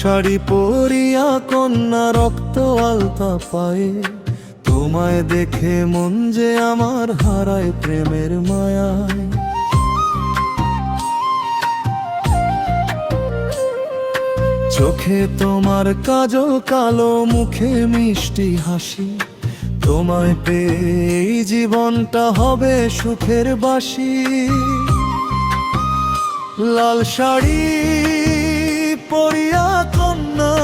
শাড়ি পরিয়া কন্যা রক্ত আলতা পায়ে, তোমায় দেখে মন যে আমার হারায় প্রেমের মায়ায়। চোখে তোমার কাজল কালো, মুখে মিষ্টি হাসি, তোমায় পেয়ে এই জীবনটা হবে সুখের বাসি। লাল শাড়ি পরিয়া কন্যা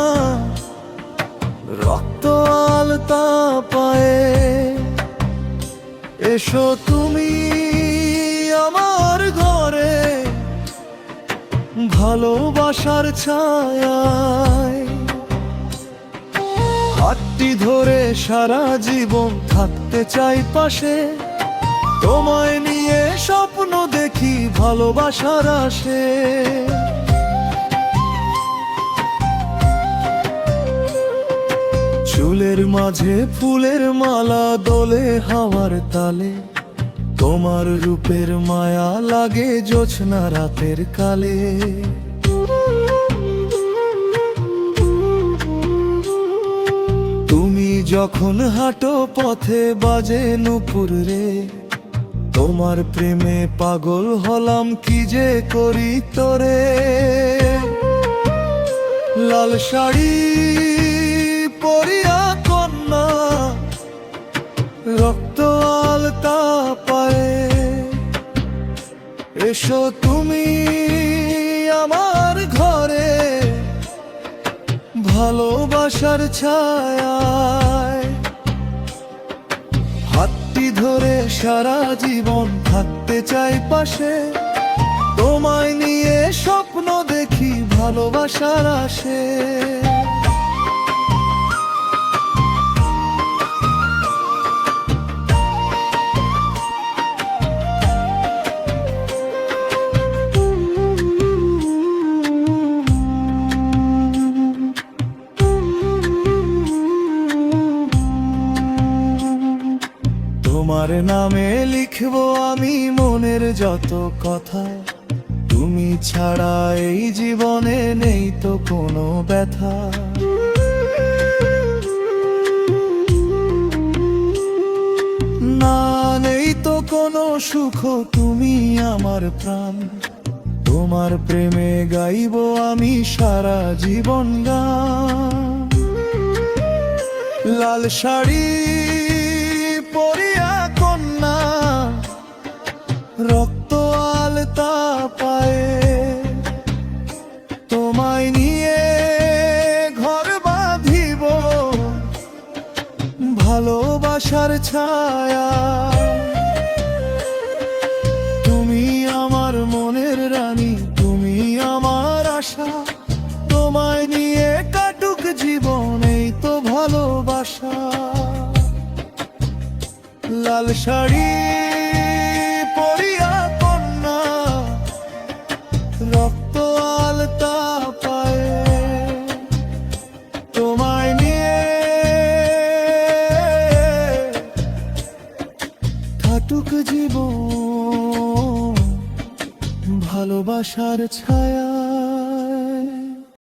রক্ত আলতা পায়ে, এসো তুমি আমার ঘরে ভালোবাসার ছায়ায়। হাতটি ধরে সারা জীবন থাকতে চাই পাশে, তোমায় নিয়ে স্বপ্ন দেখি ভালোবাসার আসে। চুলের মাঝে ফুলের মালা দোলে হাওয়ার তালে, তোমার রূপের মায়া লাগে জোছনা রাতের কালে। তুমি যখন হাঁটো পথে বাজে নূপুর রে, তোমার প্রেমে পাগল হলাম কি যে করি তোরে। লাল শাড়ি পরিয়া কন্যা রক্ত আলতা পায়ে, এসো তুমি আমার ঘরে ভালোবাসার ছায়ায়। হাতটি ধরে সারা জীবন থাকতে চাই পাশে, তোমায় নিয়ে স্বপ্ন দেখি ভালোবাসার আসে। তোমার নামে লিখবো আমি মনের যত কথা, তুমি ছাড়া এই জীবনে নেই তো কোনো ব্যথা। না নেই তো কোনো সুখ, তুমি আমার প্রাণ, তোমার প্রেমে গাইবো আমি সারা জীবন গান। লাল শাড়ি পরিয়া কন্যা রক্ত আলতা পায়ে, তোমায় নিয়ে ঘর বাঁধিব ভালোবাসার ছায়া। তুমি আমার মনের রানী, তুমি আমার আশা, তোমায় নিয়ে কাটুক জীবন এই তো ভালোবাসা। লাল শাড়ি পরিয়া কন্যা রক্ত আলতা পায়ে, তোমায় নিয়ে কাটুক জীবন ভালোবাসার ছায়া।